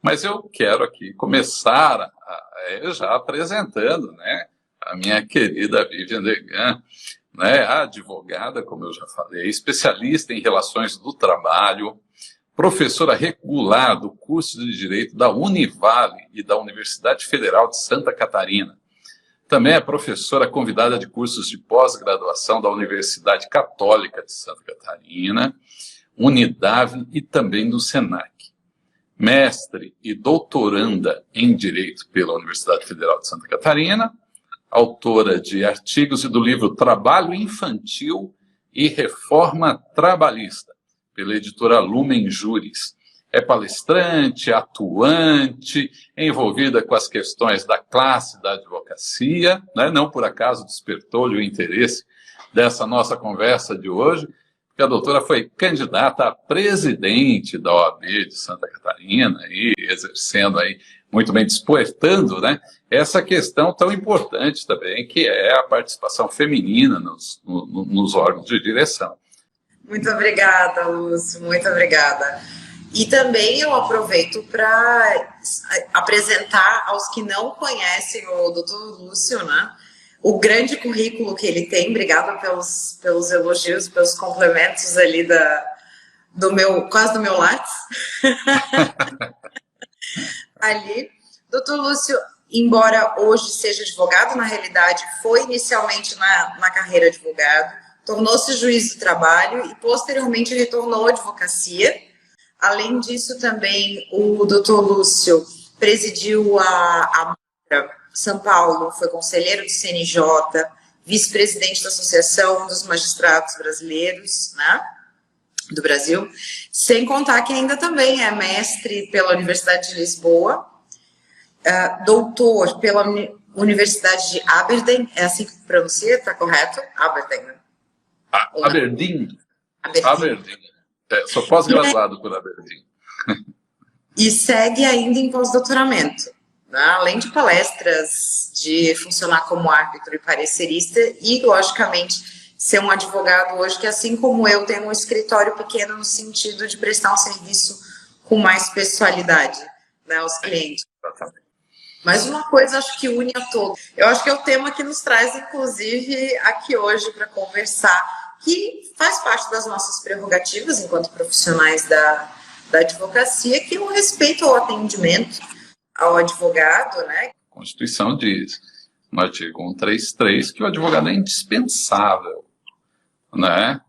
Mas eu quero aqui começar já apresentando, né, a minha querida Vivian Degan, né, a advogada, como eu já falei, especialista em relações do trabalho, professora regular do curso de Direito da Univale e da Universidade Federal de Santa Catarina. Também é professora convidada de cursos de pós-graduação da Universidade Católica de Santa Catarina, Unidade e também do Senac. Mestre e doutoranda em Direito pela Universidade Federal de Santa Catarina, autora de artigos e do livro Trabalho Infantil e Reforma Trabalhista, pela editora Lumen Juris. É palestrante, atuante, envolvida com as questões da classe da advocacia, né? Não por acaso despertou-lhe o interesse dessa nossa conversa de hoje, porque a doutora foi candidata a presidente da OAB de Santa Catarina e exercendo aí, muito bem, despertando, né, essa questão tão importante também, que é a participação feminina nos órgãos de direção. Muito obrigada, Lúcio, muito obrigada. E também eu aproveito para apresentar aos que não conhecem o Dr. Lúcio, né, o grande currículo que ele tem. Obrigada pelos elogios, pelos complementos ali quase do meu Lattes. Ali. Dr. Lúcio, embora hoje seja advogado, na realidade foi inicialmente na carreira advogado, tornou-se juiz do trabalho e posteriormente retornou à advocacia. Além disso, também o Dr. Lúcio presidiu a São Paulo, foi conselheiro do CNJ, vice-presidente da Associação dos Magistrados Brasileiros, né, do Brasil, sem contar que ainda também é mestre pela Universidade de Lisboa, doutor pela Universidade de Aberdeen, é assim que pronuncia, está correto? Aberdeen, né? Aberdeen. Sou pós-graduado por Aberdeen. E segue ainda em pós-doutoramento, né? Além de palestras, de funcionar como árbitro e parecerista e, logicamente, ser um advogado hoje que, assim como eu, tem um escritório pequeno no sentido de prestar um serviço com mais pessoalidade, né, aos clientes. Mas uma coisa acho que une a todos. Eu acho que é o tema que nos traz, inclusive, aqui hoje para conversar, que faz parte das nossas prerrogativas enquanto profissionais da advocacia, que é o respeito ao atendimento ao advogado, né? A Constituição diz, no artigo 133, que o advogado é indispensável, né,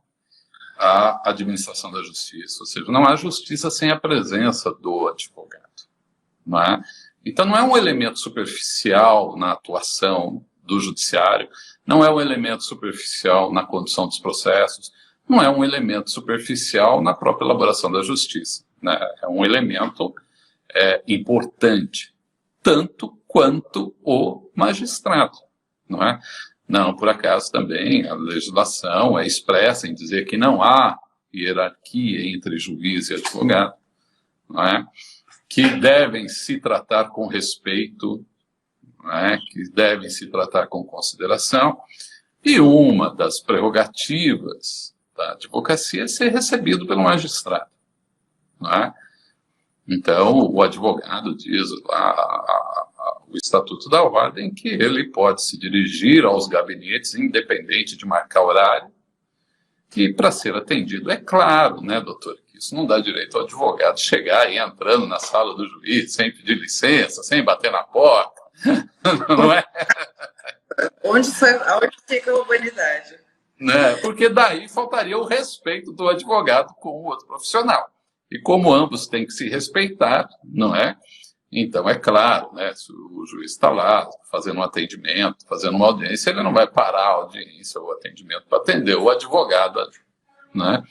à administração da justiça, ou seja, não há justiça sem a presença do advogado, não é? Então não é um elemento superficial na atuação do judiciário, não é um elemento superficial na condução dos processos, não é um elemento superficial na própria elaboração da justiça, né? É um elemento importante, tanto quanto o magistrado, não é? Não, por acaso também a legislação é expressa em dizer que não há hierarquia entre juiz e advogado, não é? Que devem se tratar com respeito, não é? Que devem se tratar com consideração, e uma das prerrogativas da advocacia é ser recebido pelo magistrado, não é? Então, o advogado diz lá, o Estatuto da Ordem, que ele pode se dirigir aos gabinetes, independente de marcar horário, que para ser atendido, é claro, né, doutor, que isso não dá direito ao advogado chegar e entrando na sala do juiz, sem pedir licença, sem bater na porta, não é? Onde fica a humanidade? Né? Porque daí faltaria o respeito do advogado com o outro profissional. E como ambos têm que se respeitar, não é? Então, é claro, né, se o juiz está lá fazendo um atendimento, fazendo uma audiência, ele não vai parar a audiência ou o atendimento para atender o advogado, né?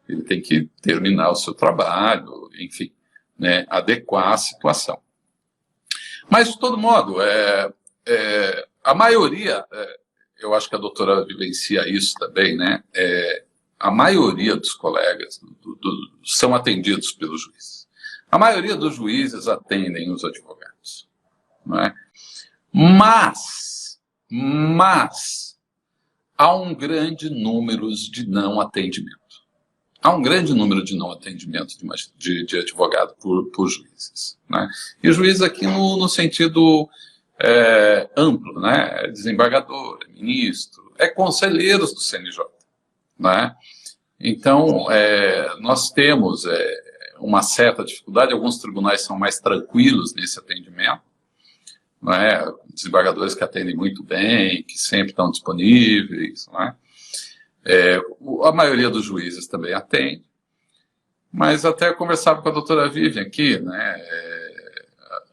Ele tem que terminar o seu trabalho, enfim, né, adequar a situação. Mas, de todo modo, a maioria, eu acho que a doutora vivencia isso também, né? A maioria dos colegas são atendidos pelos juízes. A maioria dos juízes atendem os advogados, não é? Mas há um grande número de não atendimento. há um grande número de não atendimento de advogado por juízes, né? E juiz aqui no sentido amplo, né? É desembargador, é ministro, é conselheiros do CNJ, né? Então, nós temos uma certa dificuldade, alguns tribunais são mais tranquilos nesse atendimento, né? Desembargadores que atendem muito bem, que sempre estão disponíveis, né? A maioria dos juízes também atende, mas até eu conversava com a doutora Vivian aqui, né,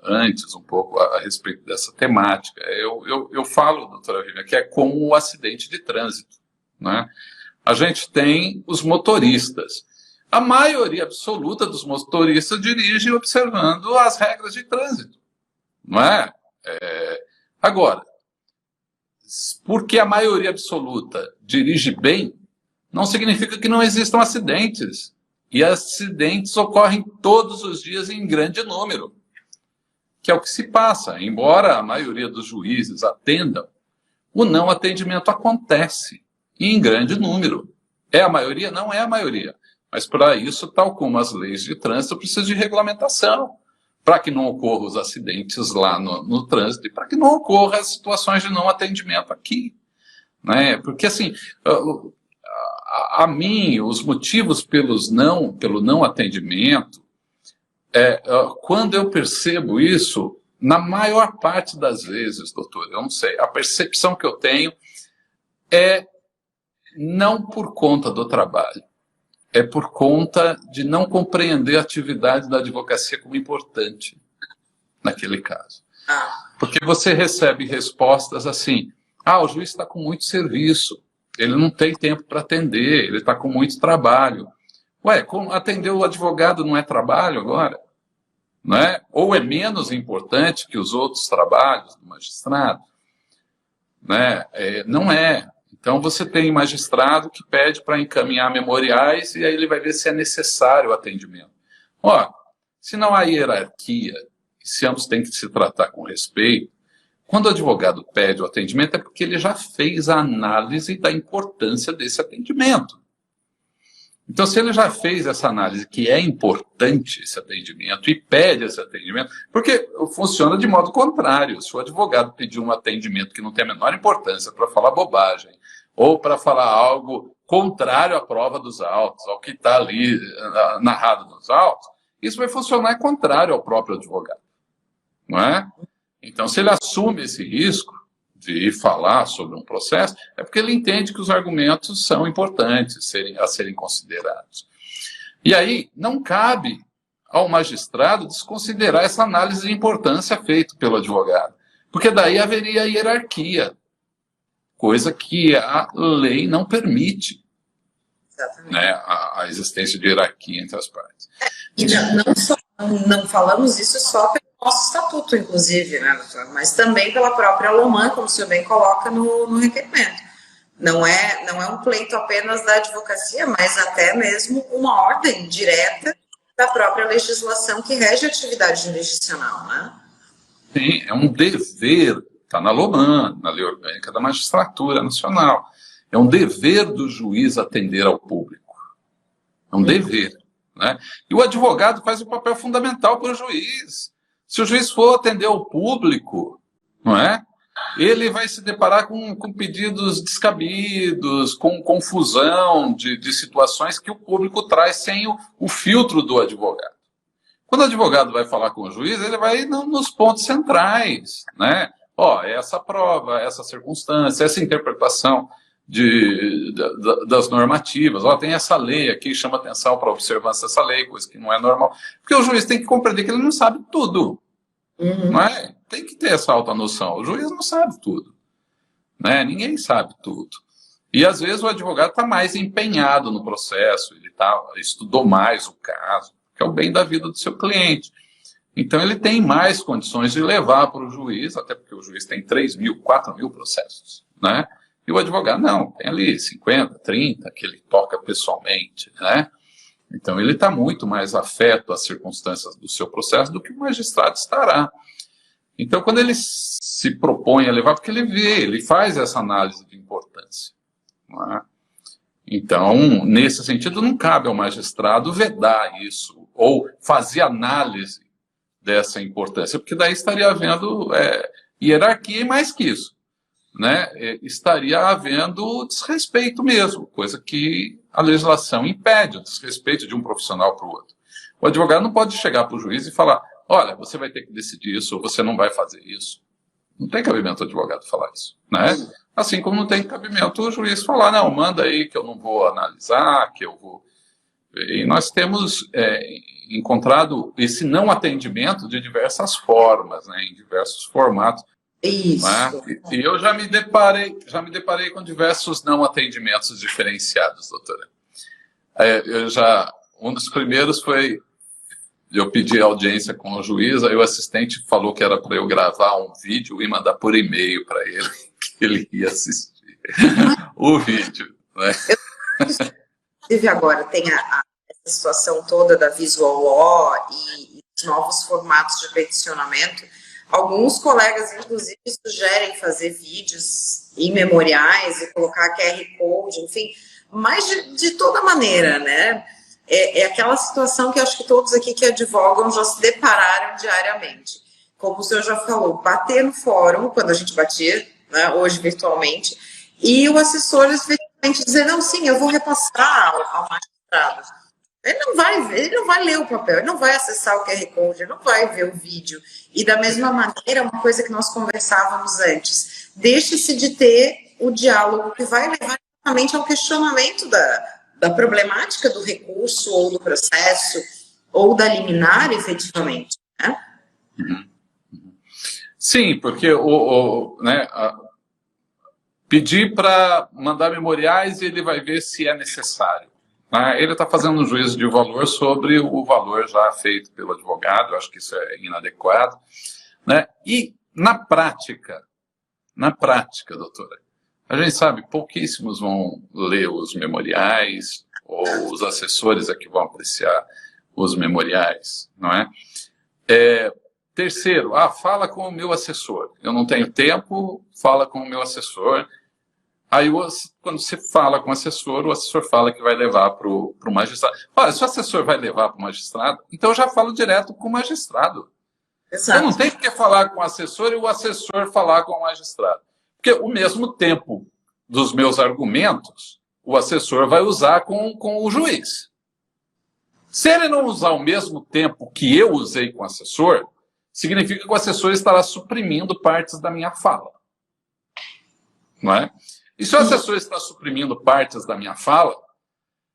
antes um pouco a respeito dessa temática. Eu falo, doutora Vivian, que é como o acidente de trânsito, né? A gente tem os motoristas. A maioria absoluta dos motoristas dirige observando as regras de trânsito, não é? Agora, porque a maioria absoluta dirige bem, não significa que não existam acidentes. E acidentes ocorrem todos os dias em grande número, que é o que se passa. Embora a maioria dos juízes atendam, o não atendimento acontece em grande número. É a maioria? Não é a maioria. Mas para isso, tal como as leis de trânsito, precisa de regulamentação, para que não ocorram os acidentes lá no trânsito e para que não ocorram as situações de não atendimento aqui, né? Porque, assim, a mim, os motivos pelo não atendimento, quando eu percebo isso, na maior parte das vezes, doutor, eu não sei, a percepção que eu tenho é não por conta do trabalho, é por conta de não compreender a atividade da advocacia como importante naquele caso. Porque você recebe respostas assim, o juiz está com muito serviço, ele não tem tempo para atender, ele está com muito trabalho. Ué, atender o advogado não é trabalho agora? Não é? Ou é menos importante que os outros trabalhos do magistrado? Né? Não é. Então, você tem magistrado que pede para encaminhar memoriais e aí ele vai ver se é necessário o atendimento. Se não há hierarquia, se ambos têm que se tratar com respeito, quando o advogado pede o atendimento é porque ele já fez a análise da importância desse atendimento. Então, se ele já fez essa análise que é importante esse atendimento e pede esse atendimento, porque funciona de modo contrário. Se o advogado pedir um atendimento que não tem a menor importância para falar bobagem ou para falar algo contrário à prova dos autos, ao que está ali narrado nos autos, isso vai funcionar contrário ao próprio advogado, não é? Então, se ele assume esse risco de falar sobre um processo, é porque ele entende que os argumentos são importantes a serem considerados. E aí, não cabe ao magistrado desconsiderar essa análise de importância feita pelo advogado, porque daí haveria hierarquia, coisa que a lei não permite, né, a existência de hierarquia entre as partes. E não falamos isso só pelo nosso estatuto, inclusive, né, mas também pela própria LOMAN, como o senhor bem coloca no requerimento. Não é um pleito apenas da advocacia, mas até mesmo uma ordem direta da própria legislação que rege a atividade jurisdicional, né? Sim, é um dever, está na LOMAN, na Lei Orgânica da Magistratura Nacional. É um dever do juiz atender ao público. É um dever, né? E o advogado faz um papel fundamental para o juiz. Se o juiz for atender ao público, não é? Ele vai se deparar com pedidos descabidos, com confusão de situações que o público traz sem o filtro do advogado. Quando o advogado vai falar com o juiz, ele vai nos pontos centrais, né? Essa prova, essa circunstância, essa interpretação das normativas. Tem essa lei aqui que chama atenção para a observância dessa lei, coisa que não é normal. Porque o juiz tem que compreender que ele não sabe tudo. Não é? Tem que ter essa alta noção. O juiz não sabe tudo, né? Ninguém sabe tudo. E às vezes o advogado está mais empenhado no processo, ele estudou mais o caso, que é o bem da vida do seu cliente. Então ele tem mais condições de levar para o juiz, até porque o juiz tem 3.000, 4.000 processos, né? E o advogado não, tem ali 50, 30 que ele toca pessoalmente, né? Então, ele está muito mais afeto às circunstâncias do seu processo do que o magistrado estará. Então, quando ele se propõe a levar, porque ele faz essa análise de importância, não é? Então, nesse sentido, não cabe ao magistrado vedar isso, ou fazer análise dessa importância, porque daí estaria havendo hierarquia e mais que isso, né? Estaria havendo desrespeito mesmo, coisa que a legislação impede, o desrespeito de um profissional para o outro. O advogado não pode chegar para o juiz e falar, olha, você vai ter que decidir isso, ou você não vai fazer isso. Não tem cabimento o advogado falar isso, né? Assim como não tem cabimento o juiz falar, não, manda aí que eu não vou analisar, que eu vou... E nós temos encontrado esse não atendimento de diversas formas, né, em diversos formatos. Isso. Né? E eu já me deparei com diversos não atendimentos diferenciados, doutora. Um dos primeiros foi, eu pedi audiência com o juiz, aí o assistente falou que era para eu gravar um vídeo e mandar por e-mail para ele, que ele ia assistir o vídeo. Né? Inclusive agora tem essa situação toda da visual law e os novos formatos de peticionamento. Alguns colegas, inclusive, sugerem fazer vídeos em memoriais e colocar QR Code, enfim, mas de toda maneira, né? É aquela situação que acho que todos aqui que advogam já se depararam diariamente. Como o senhor já falou, bater no fórum, quando a gente batia, né, hoje virtualmente, e o assessor efetivamente dizer, não, sim, eu vou repassar ao magistrado. Ele não vai ler o papel, ele não vai acessar o QR Code, ele não vai ver o vídeo. E da mesma maneira, uma coisa que nós conversávamos antes, deixe-se de ter o diálogo que vai levar justamente ao questionamento da problemática do recurso ou do processo ou da liminar, efetivamente, né? Sim, porque pedir para mandar memoriais e ele vai ver se é necessário. Ele está fazendo um juízo de valor sobre o valor já feito pelo advogado, eu acho que isso é inadequado. Né? E na prática, doutora, a gente sabe, pouquíssimos vão ler os memoriais, ou os assessores é que vão apreciar os memoriais, não é? Terceiro, fala com o meu assessor. Eu não tenho tempo, fala com o meu assessor. Aí, quando você fala com o assessor fala que vai levar para o magistrado. Olha, se o assessor vai levar para o magistrado, então eu já falo direto com o magistrado. Exato. Eu não tenho que falar com o assessor e o assessor falar com o magistrado. Porque o mesmo tempo dos meus argumentos, o assessor vai usar com o juiz. Se ele não usar o mesmo tempo que eu usei com o assessor, significa que o assessor estará suprimindo partes da minha fala. Não é? E se o assessor está suprimindo partes da minha fala,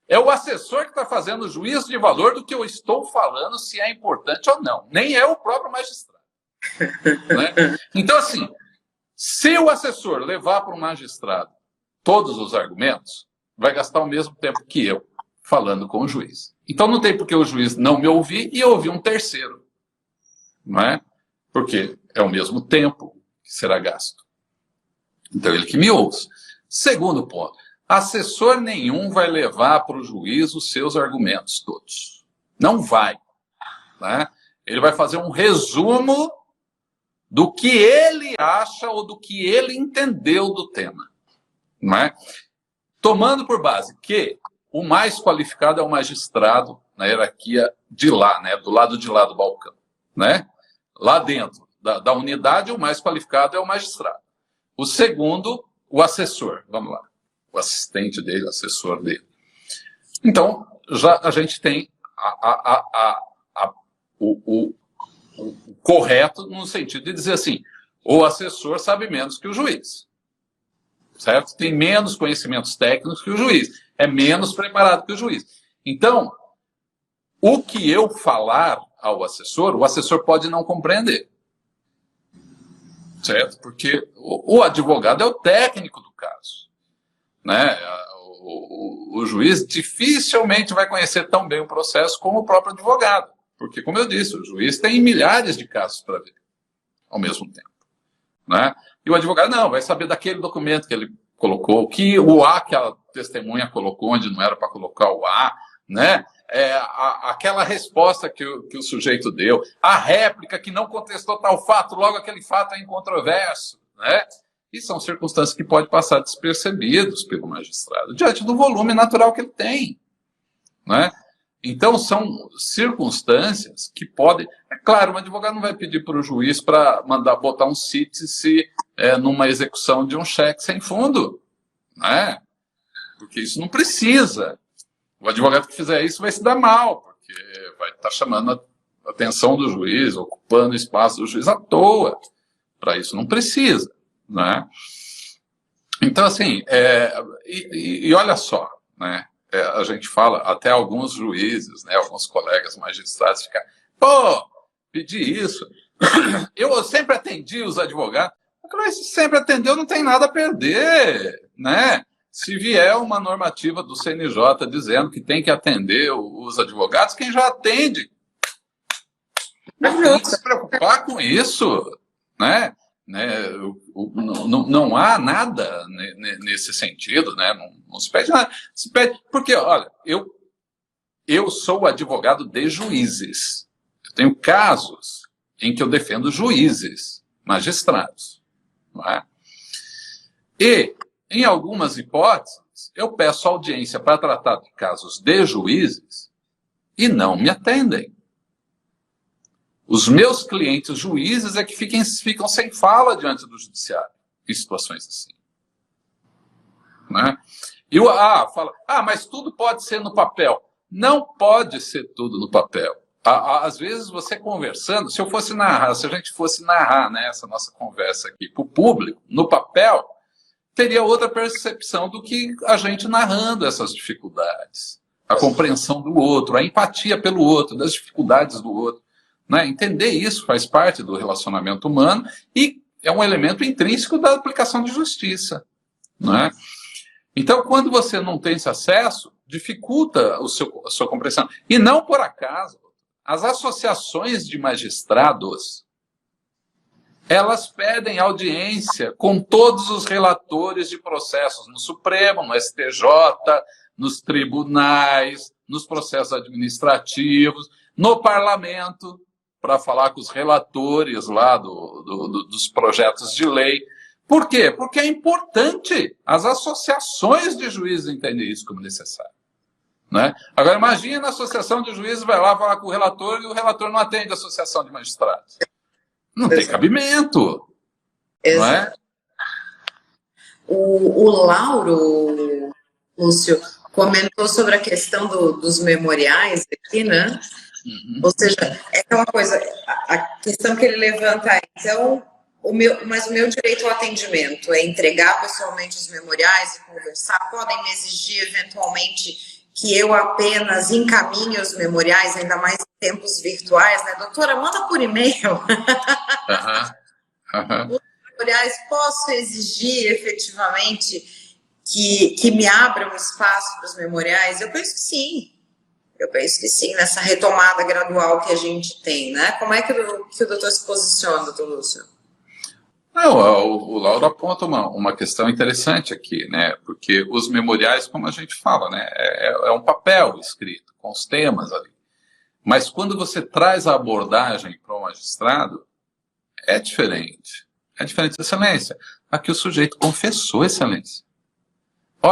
é o assessor que está fazendo o juízo de valor do que eu estou falando, se é importante ou não. Nem é o próprio magistrado. Né? Então, assim, se o assessor levar para o magistrado todos os argumentos, vai gastar o mesmo tempo que eu falando com o juiz. Então, não tem por que o juiz não me ouvir e eu ouvir um terceiro. Não é? Porque é o mesmo tempo que será gasto. Então, ele que me ouça. Segundo ponto, assessor nenhum vai levar para o juiz os seus argumentos todos. Não vai. Né? Ele vai fazer um resumo do que ele acha ou do que ele entendeu do tema. Não é? Tomando por base que o mais qualificado é o magistrado na hierarquia de lá, né? Do lado de lá do balcão. Né? Lá dentro da unidade, o mais qualificado é o magistrado. O segundo, o assessor. Vamos lá. O assistente dele, o assessor dele. Então, já a gente tem o correto no sentido de dizer assim, o assessor sabe menos que o juiz. Certo? Tem menos conhecimentos técnicos que o juiz. É menos preparado que o juiz. Então, o que eu falar ao assessor, o assessor pode não compreender. Certo? Porque o advogado é o técnico do caso. Né? O juiz dificilmente vai conhecer tão bem o processo como o próprio advogado. Porque, como eu disse, o juiz tem milhares de casos para ver ao mesmo tempo. Né? E o advogado não, vai saber daquele documento que ele colocou, que o A que a testemunha colocou onde não era para colocar o A, né? Aquela resposta que o sujeito deu, a réplica que não contestou tal fato, logo aquele fato é incontroverso. Né? e são circunstâncias que podem passar despercebidos pelo magistrado, diante do volume natural que ele tem, né? Então, são circunstâncias que podem... É claro, um advogado não vai pedir para o juiz para mandar botar um cítice numa execução de um cheque sem fundo, né? Porque isso não precisa. O advogado que fizer isso vai se dar mal, porque vai estar chamando a atenção do juiz, ocupando o espaço do juiz à toa. Para isso não precisa, né? Então, assim, e olha só, né? A gente fala, até alguns juízes, né, alguns colegas magistrados ficam, pô, pedi isso. Eu sempre atendi os advogados. Mas se sempre atendeu, não tem nada a perder, né? Se vier uma normativa do CNJ dizendo que tem que atender os advogados, quem já atende não tem que se preocupar com isso, né? Não há nada nesse sentido, né? Não se pede nada. Se pede, porque, olha, eu sou advogado de juízes. Eu tenho casos em que eu defendo juízes, magistrados. Não é? E, em algumas hipóteses, eu peço audiência para tratar de casos de juízes e não me atendem. Os meus clientes juízes é que ficam sem fala diante do judiciário em situações assim. Né? E fala, mas tudo pode ser no papel. Não pode ser tudo no papel. Às vezes você conversando, se a gente fosse narrar, né, essa nossa conversa aqui para o público, no papel, teria outra percepção do que a gente narrando essas dificuldades. A compreensão do outro, a empatia pelo outro, das dificuldades do outro. Né? Entender isso faz parte do relacionamento humano e é um elemento intrínseco da aplicação de justiça. Né? Então, quando você não tem esse acesso, dificulta a sua compreensão. E não por acaso, as associações de magistrados, elas pedem audiência com todos os relatores de processos no Supremo, no STJ, nos tribunais, nos processos administrativos, no parlamento, para falar com os relatores lá dos projetos de lei. Por quê? Porque é importante. As associações de juízes entendem isso como necessário. Né? Agora, imagina a associação de juízes vai lá falar com o relator e o relator não atende a associação de magistrados. Não tem cabimento. Não é? O Lauro, Lúcio, comentou sobre a questão dos memoriais aqui, né? Uhum. Ou seja, é aquela coisa, a questão que ele levanta é, então, mas o meu direito ao atendimento é entregar pessoalmente os memoriais e conversar? Podem me exigir, eventualmente, que eu apenas encaminhe os memoriais, ainda mais em tempos virtuais, né? Doutora, manda por e-mail. Os memoriais, posso exigir, efetivamente, que me abram espaço para os memoriais? Eu penso que sim. Nessa retomada gradual que a gente tem, né? Como é que o doutor se posiciona, doutor Lúcio? Não, o Lauro aponta uma questão interessante aqui, né? Porque os memoriais, como a gente fala, né? É um papel escrito, com os temas ali. Mas quando você traz a abordagem para o magistrado, é diferente. É diferente, excelência. Aqui o sujeito confessou, excelência.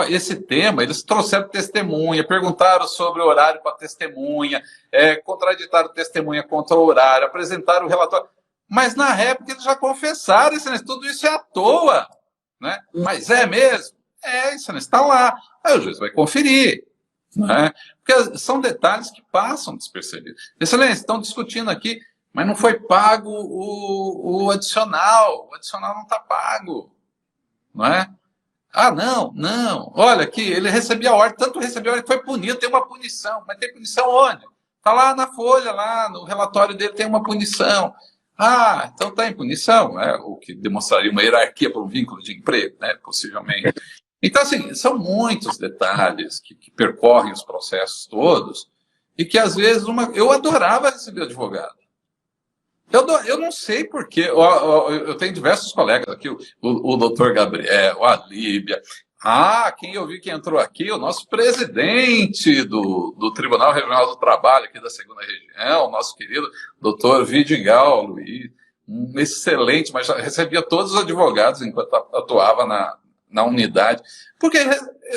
Esse tema, eles trouxeram testemunha, perguntaram sobre o horário para testemunha, contraditaram testemunha contra o horário, apresentaram o relatório. Mas na réplica eles já confessaram, excelência, tudo isso é à toa. Né? Mas é mesmo? Excelência, está lá. Aí o juiz vai conferir. Né? Porque são detalhes que passam despercebidos. Excelência, estão discutindo aqui, mas não foi pago o adicional. O adicional não está pago. Não é? Não. Olha aqui, ele recebia a ordem, tanto recebia a ordem que foi punido, tem uma punição. Mas tem punição onde? Está lá na folha, lá no relatório dele tem uma punição. Então está em punição, o que demonstraria uma hierarquia para um vínculo de emprego, né, possivelmente. Então, assim, são muitos detalhes que percorrem os processos todos e que, às vezes, eu adorava receber advogado. Eu não sei porquê. Eu tenho diversos colegas aqui, o doutor Gabriel, a Líbia. Quem eu vi que entrou aqui, o nosso presidente do Tribunal Regional do Trabalho aqui da 2ª Região, o nosso querido doutor Vidigal Luiz. um excelente, mas já recebia todos os advogados enquanto atuava na unidade. Porque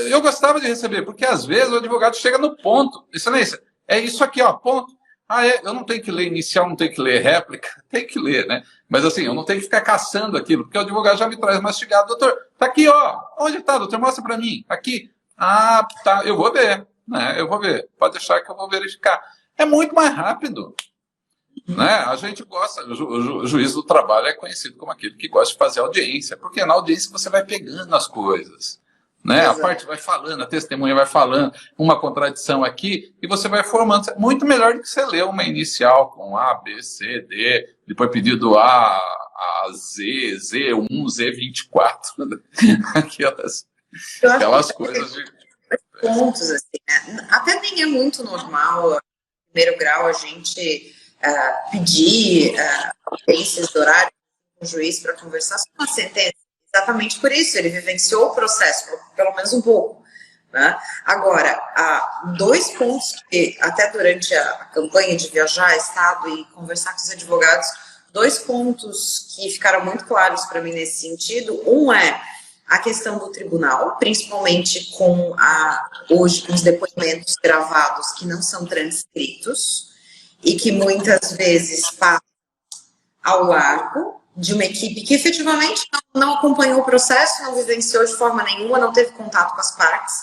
eu gostava de receber, porque às vezes o advogado chega no ponto. Excelência, é isso aqui, ó, ponto. Eu não tenho que ler inicial, não tenho que ler réplica, tem que ler, né? Mas assim, eu não tenho que ficar caçando aquilo, porque o advogado já me traz mastigado. Doutor, tá aqui, ó. Onde tá, doutor? Mostra para mim. Aqui. Tá, eu vou ver, né? Eu vou ver. Pode deixar que eu vou verificar. É muito mais rápido, né? A gente gosta, o juiz do trabalho é conhecido como aquele que gosta de fazer audiência, porque na audiência você vai pegando as coisas. Né? A parte vai falando, a testemunha vai falando, uma contradição aqui, e você vai formando. Muito melhor do que você ler uma inicial com A, B, C, D, depois pedido A Z, Z1, Z24. Aquelas coisas de. Pontos, assim, né? Até nem é muito normal, no primeiro grau, a gente pedir audiências de horário com o juiz para conversar sobre uma sentença. Exatamente por isso, ele vivenciou o processo, pelo menos um pouco. Né? Agora, há 2 pontos que, até durante a campanha de viajar a Estado e conversar com os advogados, 2 pontos que ficaram muito claros para mim nesse sentido. Um é a questão do tribunal, principalmente hoje com os depoimentos gravados que não são transcritos e que muitas vezes passam ao largo de uma equipe que efetivamente não acompanhou o processo, não vivenciou de forma nenhuma, não teve contato com as partes,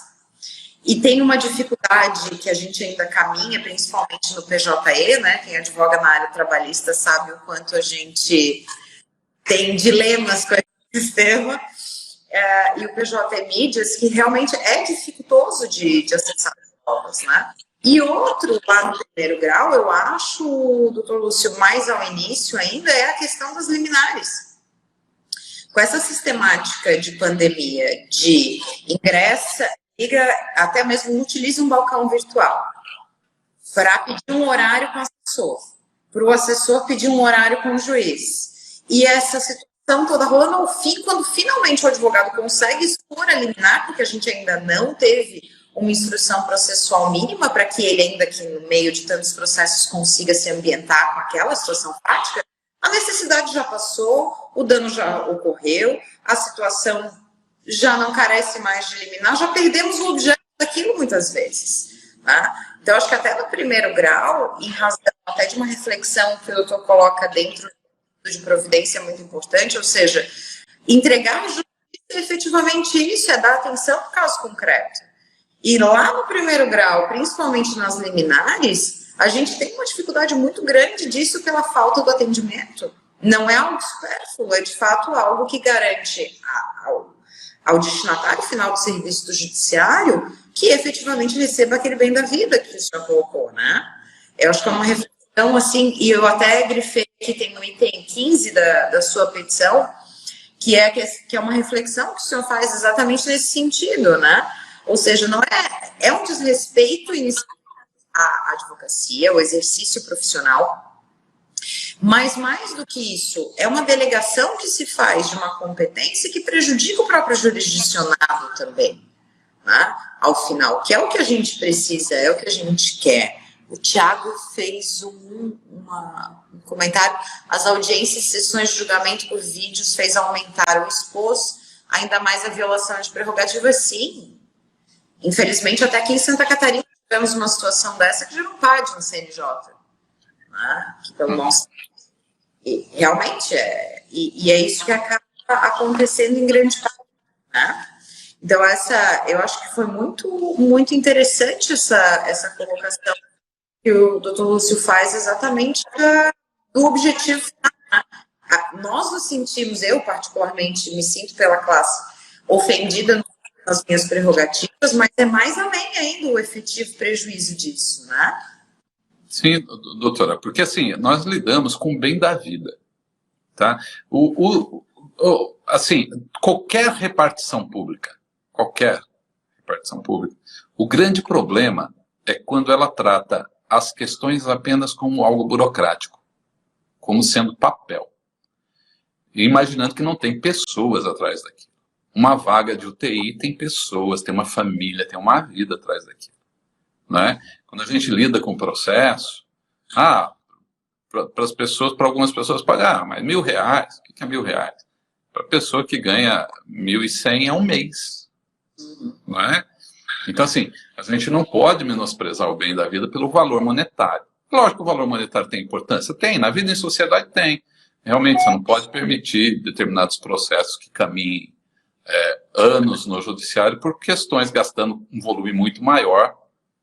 e tem uma dificuldade que a gente ainda caminha, principalmente no PJE, né? Quem advoga na área trabalhista sabe o quanto a gente tem dilemas com esse sistema, e o PJ Mídias, que realmente é dificultoso de acessar as provas, né? E outro, lá no primeiro grau, eu acho, doutor Lúcio, mais ao início ainda, é a questão das liminares. Com essa sistemática de pandemia, de ingressa, liga, até mesmo utiliza um balcão virtual para pedir um horário com o assessor, para o assessor pedir um horário com o juiz. E essa situação toda rolando ao fim, quando finalmente o advogado consegue expor a liminar, porque a gente ainda não teve uma instrução processual mínima para que ele, ainda que no meio de tantos processos, consiga se ambientar com aquela situação prática, a necessidade já passou, o dano já ocorreu, a situação já não carece mais de liminar, já perdemos o objeto daquilo muitas vezes. Né? Então, acho que até no primeiro grau, em razão até de uma reflexão que o doutor coloca dentro de providência muito importante, ou seja, entregar a justiça é efetivamente isso, é dar atenção ao caso concreto. E lá no primeiro grau, principalmente nas liminares, a gente tem uma dificuldade muito grande disso pela falta do atendimento. Não é algo supérfluo, é de fato algo que garante ao destinatário final do serviço do judiciário que efetivamente receba aquele bem da vida que o senhor colocou, né? Eu acho que é uma reflexão assim, e eu até grifei que tem no item 15 da sua petição, que é uma reflexão que o senhor faz exatamente nesse sentido, né? Ou seja, não é um desrespeito inicial à advocacia, ao exercício profissional, mas mais do que isso, é uma delegação que se faz de uma competência que prejudica o próprio jurisdicionado também, né? Ao final, que é o que a gente precisa, é o que a gente quer. O Tiago fez um comentário, as audiências e sessões de julgamento por vídeos fez aumentar ou expôs ainda mais a violação de prerrogativas, sim. Infelizmente, até aqui em Santa Catarina, tivemos uma situação dessa que gerou um PAD no CNJ. Né? Que pelo nosso... E realmente e é isso que acaba acontecendo em grande parte. Né? Então, eu acho que foi muito, muito interessante essa colocação que o doutor Lúcio faz exatamente do objetivo final. Nós nos sentimos, eu particularmente me sinto pela classe ofendida nas minhas prerrogativas, mas é mais além ainda o efetivo prejuízo disso, né? Sim, doutora, porque assim, nós lidamos com o bem da vida, tá? Assim, qualquer repartição pública, o grande problema é quando ela trata as questões apenas como algo burocrático, como sendo papel, e imaginando que não tem pessoas atrás daquilo. Uma vaga de UTI tem pessoas, tem uma família, tem uma vida atrás daquilo. Né? Quando a gente lida com o processo, para as pessoas, para algumas pessoas pagar, mas R$1.000, o que é R$1.000? Para a pessoa que ganha 1.100 é um mês, não é? Então, assim, a gente não pode menosprezar o bem da vida pelo valor monetário. Lógico que o valor monetário tem importância, tem, na vida em sociedade tem. Realmente, você não pode permitir determinados processos que caminhem anos no judiciário por questões gastando um volume muito maior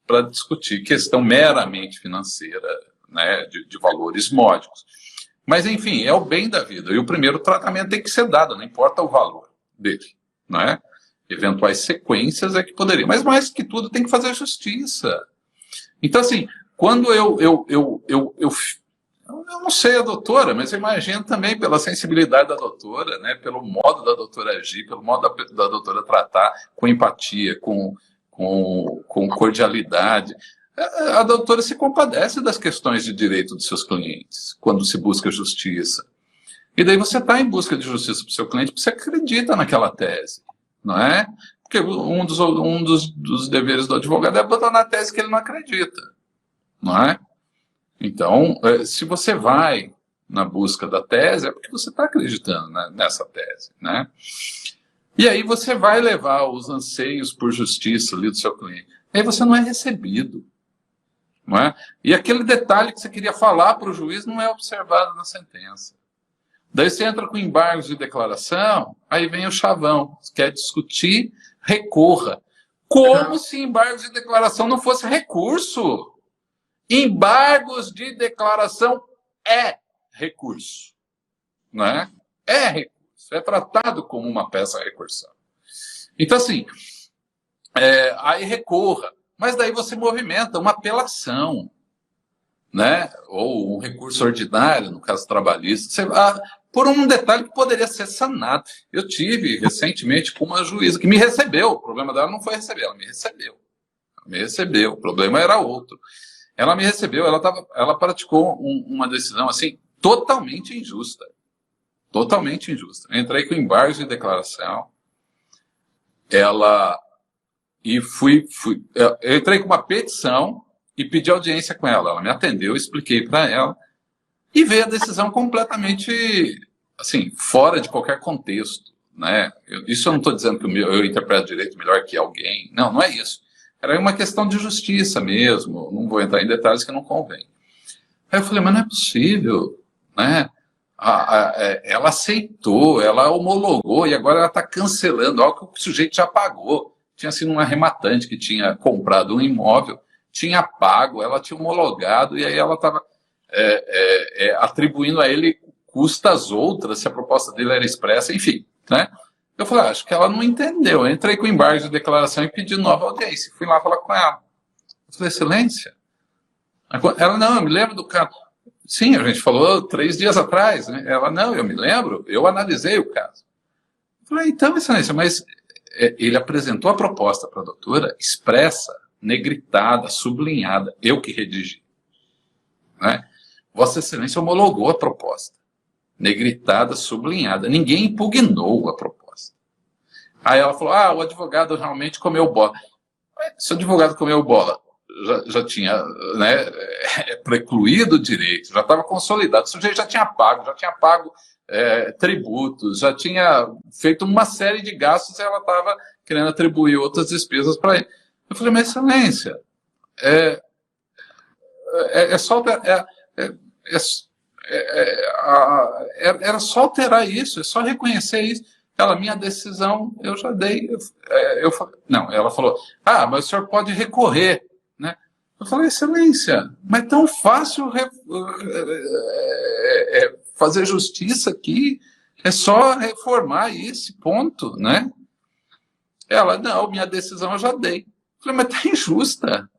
para discutir questão meramente financeira, né, de valores módicos. Mas, enfim, é o bem da vida. E o primeiro tratamento tem que ser dado, não importa o valor dele, não é? Eventuais sequências é que poderia. Mas, mais que tudo, tem que fazer justiça. Então, assim, quando eu não sei a doutora, mas eu imagino também pela sensibilidade da doutora, né, pelo modo da doutora agir, pelo modo da doutora tratar com empatia, com cordialidade. A doutora se compadece das questões de direito dos seus clientes, quando se busca justiça. E daí você está em busca de justiça para o seu cliente, porque você acredita naquela tese, não é? Porque um dos deveres do advogado é botar na tese que ele não acredita, não é? Então, se você vai na busca da tese, é porque você está acreditando, né, nessa tese, né? E aí você vai levar os anseios por justiça ali do seu cliente. Aí você não é recebido, não é? E aquele detalhe que você queria falar para o juiz não é observado na sentença. Daí você entra com embargos de declaração, aí vem o chavão, quer discutir, recorra. Como se embargos de declaração não fosse recurso? Embargos de declaração é recurso, não é? É recurso, é tratado como uma peça recursal. Então, assim, aí recorra, mas daí você movimenta uma apelação, né? Ou um recurso ordinário, no caso trabalhista, por um detalhe que poderia ser sanado. Eu tive recentemente com uma juíza que me recebeu, o problema dela não foi receber, ela me recebeu. O problema era outro. Ela me recebeu, ela praticou uma decisão assim totalmente injusta. Totalmente injusta. Eu entrei com embargos de declaração. Eu entrei com uma petição e pedi audiência com ela. Ela me atendeu, expliquei para ela e veio a decisão completamente assim fora de qualquer contexto, né? Isso eu não estou dizendo que eu interpreto direito melhor que alguém. Não é isso. Era uma questão de justiça mesmo, não vou entrar em detalhes que não convém. Aí eu falei, mas não é possível, né? Ela aceitou, ela homologou e agora ela está cancelando algo que o sujeito já pagou. Tinha sido um arrematante que tinha comprado um imóvel, tinha pago, ela tinha homologado e aí ela estava atribuindo a ele custas outras, se a proposta dele era expressa, enfim, né? Eu falei, acho que ela não entendeu. Eu entrei com embargo de declaração e pedi nova audiência. Fui lá falar com ela. Eu falei, excelência. Ela, não, eu me lembro do caso. Sim, a gente falou 3 dias atrás, né? Ela, não, eu me lembro, eu analisei o caso. Eu falei, então, excelência, mas ele apresentou a proposta para a doutora expressa, negritada, sublinhada, eu que redigi. Né? Vossa Excelência homologou a proposta, negritada, sublinhada. Ninguém impugnou a proposta. Aí ela falou, o advogado realmente comeu bola. Se o advogado comeu bola, já tinha, né, precluído o direito, já estava consolidado, o sujeito já tinha pago tributos, já tinha feito uma série de gastos e ela estava querendo atribuir outras despesas para ele. Eu falei, mas excelência, era só alterar isso, é só reconhecer isso. Ela, minha decisão, eu já dei. Não, ela falou, mas o senhor pode recorrer, né? Eu falei, excelência, mas é tão fácil fazer justiça aqui, é só reformar esse ponto, né? Ela, não, minha decisão eu já dei. Eu falei, mas está injusta,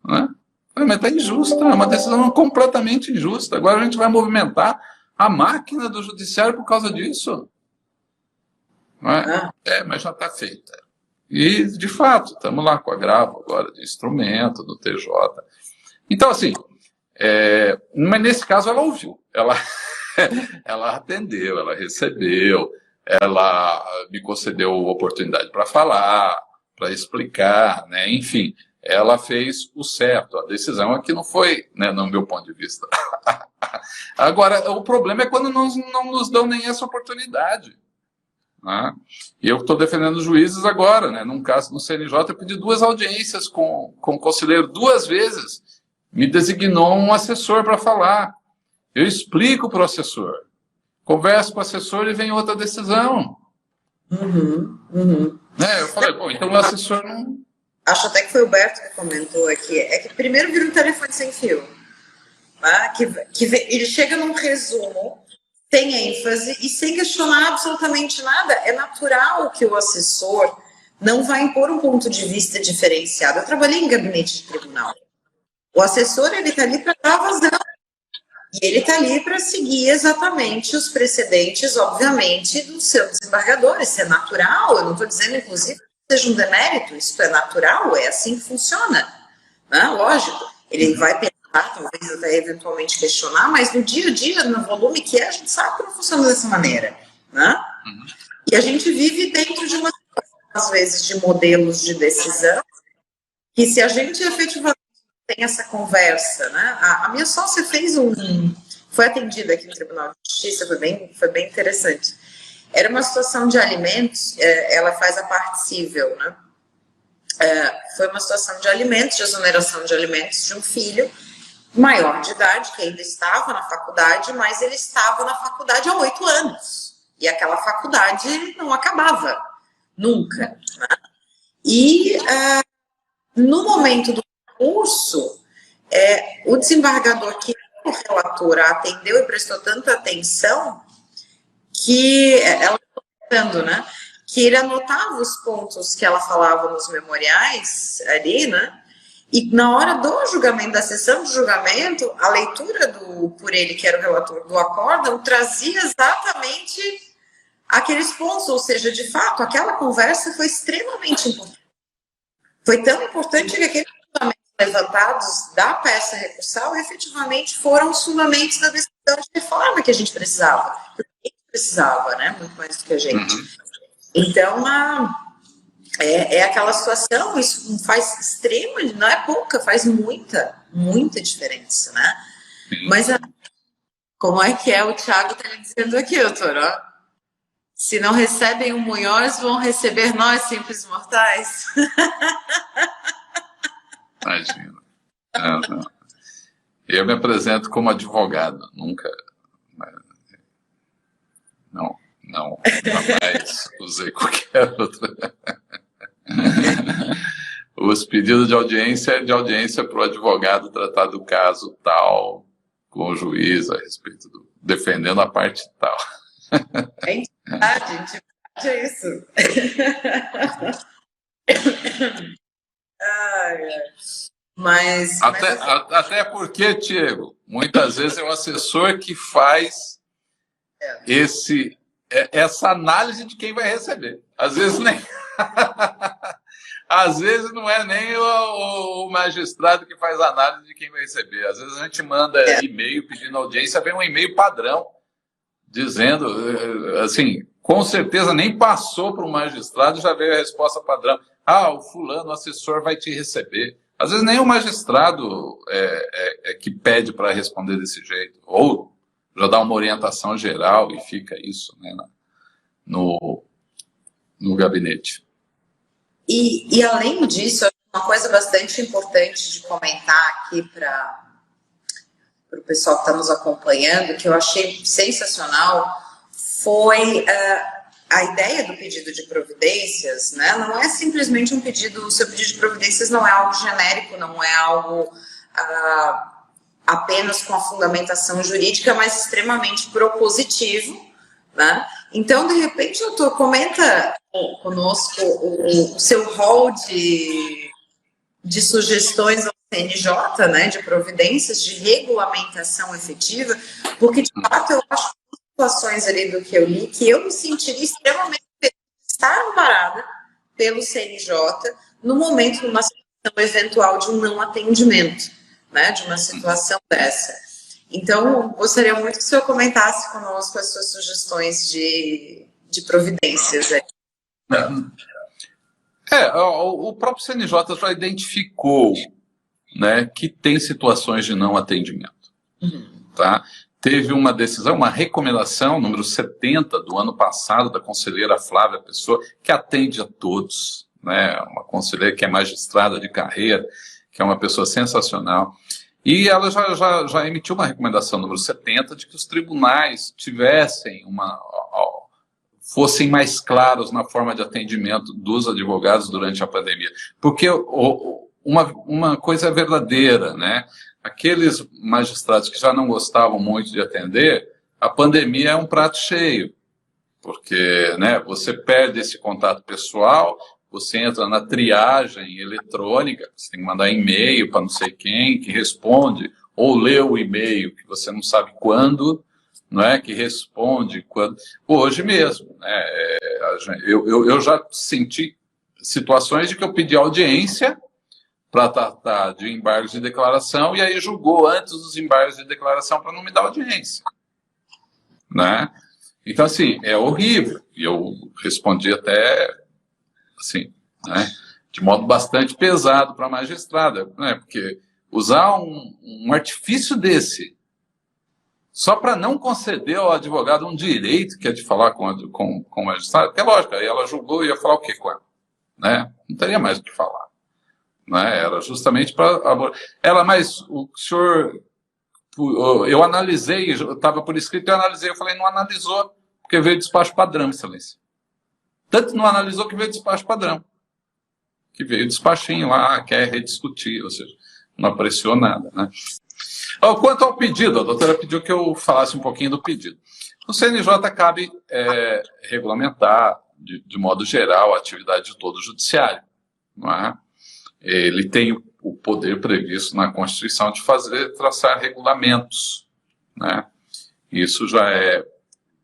né? Eu falei, mas está injusta, é uma decisão completamente injusta. Agora a gente vai movimentar a máquina do judiciário por causa disso. Não é? Mas já está feita. E, de fato, estamos lá com agravo agora de instrumento, do TJ. Então, assim, mas nesse caso ela ouviu, ela atendeu, ela recebeu, ela me concedeu oportunidade para falar, para explicar, né? Enfim, ela fez o certo. A decisão aqui não foi, né, no meu ponto de vista, Agora, o problema é quando não nos dão nem essa oportunidade. Né? E eu estou defendendo os juízes agora, né? Num caso no CNJ, eu pedi 2 audiências com o conselheiro 2 vezes. Me designou um assessor para falar. Eu explico para o assessor. Converso com o assessor e vem outra decisão. Né? Eu falei, bom, então o assessor não... Acho até que foi o Berto que comentou aqui. É que primeiro vira um telefone sem fio. Né? Ele chega num resumo, sem ênfase e sem questionar absolutamente nada. É natural que o assessor não vai impor um ponto de vista diferenciado. Eu trabalhei em gabinete de tribunal. O assessor, ele está ali para dar vazão. E ele está ali para seguir exatamente os precedentes, obviamente, do seu desembargador. Isso é natural. Eu não estou dizendo, inclusive, que seja um demérito. Isso é natural, é assim que funciona. Né? Lógico, ele vai pensar, talvez até eventualmente questionar, mas no dia a dia, no volume que é, a gente sabe que não funciona dessa maneira. Né? E a gente vive dentro de uma, às vezes, de modelos de decisão, que se a gente efetivamente tem essa conversa, né? A minha sócia foi atendida aqui no Tribunal de Justiça, foi bem interessante. Era uma situação de alimentos, ela faz a parte civil, né? Foi uma situação de alimentos, de exoneração de alimentos de um filho maior de idade, que ainda estava na faculdade, mas ele estava na faculdade há 8 anos. E aquela faculdade não acabava, nunca. Né? E no momento do curso, o desembargador que o relator atendeu e prestou tanta atenção que ela estava né, que ele anotava os pontos que ela falava nos memoriais ali, né? E na hora do julgamento, da sessão de julgamento, a leitura por ele, que era o relator do acórdão, trazia exatamente aqueles pontos, ou seja, de fato, aquela conversa foi extremamente importante. Foi tão importante que aqueles fundamentos levantados da peça recursal efetivamente foram os fundamentos da decisão de reforma que a gente precisava. A gente precisava, né? Muito mais do que a gente. Então, é aquela situação, isso faz extrema, não é pouca, faz muita diferença, né? Mas como é que é? O Thiago está me dizendo aqui, doutor, ó. Se não recebem o Munhoz, vão receber nós, simples mortais. Imagina. Eu me apresento como advogado, nunca. Não, jamais usei qualquer outra. Os pedidos de audiência é de audiência para o advogado tratar do caso tal, com o juiz a respeito defendendo a parte tal. Intimidade é isso. Até porque, Diego, muitas vezes é o assessor que faz essa análise de quem vai receber. Às vezes nem... Às vezes não é nem o magistrado que faz a análise de quem vai receber. Às vezes a gente manda e-mail pedindo audiência, vem um e-mail padrão dizendo, assim, com certeza nem passou para o magistrado, já veio a resposta padrão. O fulano, o assessor vai te receber. Às vezes nem o magistrado que pede para responder desse jeito. Ou já dá uma orientação geral e fica isso, né, no gabinete. E além disso, uma coisa bastante importante de comentar aqui para o pessoal que está nos acompanhando, que eu achei sensacional, foi a ideia do pedido de providências, né? Não é simplesmente um pedido, o seu pedido de providências não é algo genérico, não é algo apenas com a fundamentação jurídica, mas extremamente propositivo, né? Então, de repente, doutor, comenta conosco o seu rol de sugestões ao CNJ, né, de providências de regulamentação efetiva, porque, de fato, eu acho que situações ali do que eu li, que eu me sentiria extremamente feliz de estar amparada pelo CNJ no momento de uma situação eventual de um não atendimento, né, de uma situação dessa. Então, gostaria muito que o senhor comentasse conosco as suas sugestões de providências. O próprio CNJ já identificou, né, que tem situações de não atendimento. Tá? teve uma decisão, uma recomendação, número 70 do ano passado, da conselheira Flávia Pessoa, que atende a todos, né? Uma conselheira que é magistrada de carreira, que é uma pessoa sensacional. E ela já emitiu uma recomendação, número 70, de que os tribunais tivessem fossem mais claros na forma de atendimento dos advogados durante a pandemia. Porque uma coisa é verdadeira, né? Aqueles magistrados que já não gostavam muito de atender, a pandemia é um prato cheio, porque, né, você perde esse contato pessoal, você entra na triagem eletrônica, você tem que mandar e-mail para não sei quem, que responde, ou lê o e-mail que você não sabe quando, não é, que responde quando. Hoje mesmo, né, eu já senti situações de que eu pedi audiência para tratar de embargos de declaração, e aí julgou antes dos embargos de declaração para não me dar audiência, né? Então, assim, é horrível. E eu respondi até, assim, né, de modo bastante pesado para a magistrada, né? Porque usar um artifício desse só para não conceder ao advogado um direito, que é de falar com o magistrado, porque é lógico, aí ela julgou e ia falar o quê com ela, né? Não teria mais o que falar. Né? Era justamente para... mas o senhor... Eu analisei, estava por escrito, eu analisei, eu falei, não analisou, porque veio despacho padrão, excelência. Tanto não analisou que veio despacho padrão. Que veio despachinho lá, quer rediscutir, ou seja, não apreciou nada, né? Quanto ao pedido, a doutora pediu que eu falasse um pouquinho do pedido. No CNJ cabe regulamentar, de modo geral, a atividade de todo o judiciário, não é? Ele tem o poder previsto na Constituição de traçar regulamentos, né? Isso já é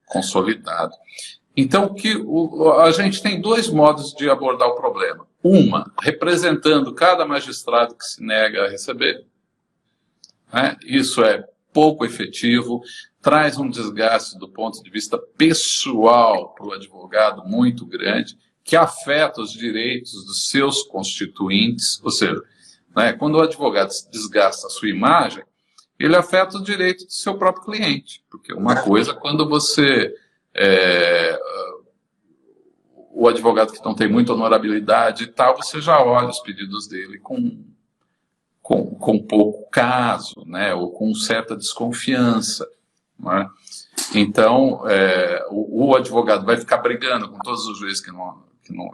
consolidado. Então, a gente tem dois modos de abordar o problema. Uma, representando cada magistrado que se nega a receber, né? Isso é pouco efetivo, traz um desgaste do ponto de vista pessoal para o advogado muito grande, que afeta os direitos dos seus constituintes, ou seja, né, quando o advogado desgasta a sua imagem, ele afeta os direitos do seu próprio cliente, porque uma coisa, quando você, o advogado que não tem muita honorabilidade e tal, você já olha os pedidos dele com pouco caso, né, ou com certa desconfiança, não é? Então, o advogado vai ficar brigando com todos os juízes que não...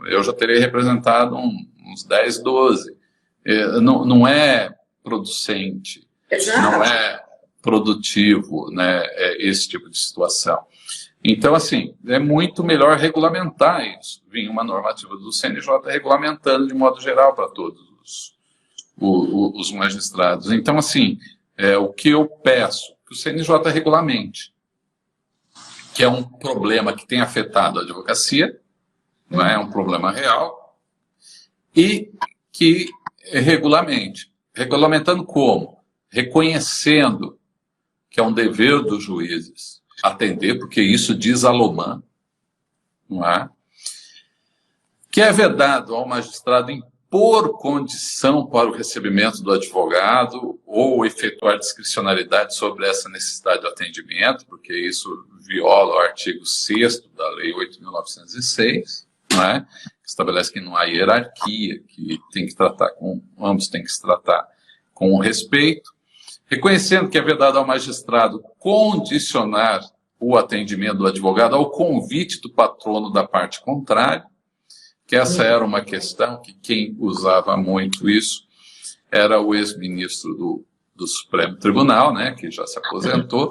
Eu já terei representado uns 10, 12. Não é producente, Exato. Não é produtivo, né, esse tipo de situação. Então, assim, é muito melhor regulamentar isso. Vinha uma normativa do CNJ regulamentando de modo geral para todos os magistrados. Então, assim, o que eu peço, que o CNJ regulamente, que é um problema que tem afetado a advocacia, não é um problema real, e que regulamentando como? Reconhecendo que é um dever dos juízes atender, porque isso diz a Loman, não é? Que é vedado ao magistrado impor condição para o recebimento do advogado ou efetuar discricionariedade sobre essa necessidade de atendimento, porque isso viola o artigo 6º da Lei 8.906, né, que estabelece que não há hierarquia, que tem que tratar ambos têm que se tratar com respeito, reconhecendo que é vedado ao magistrado condicionar o atendimento do advogado ao convite do patrono da parte contrária, que essa era uma questão que quem usava muito isso era o ex-ministro do Supremo Tribunal, né, que já se aposentou.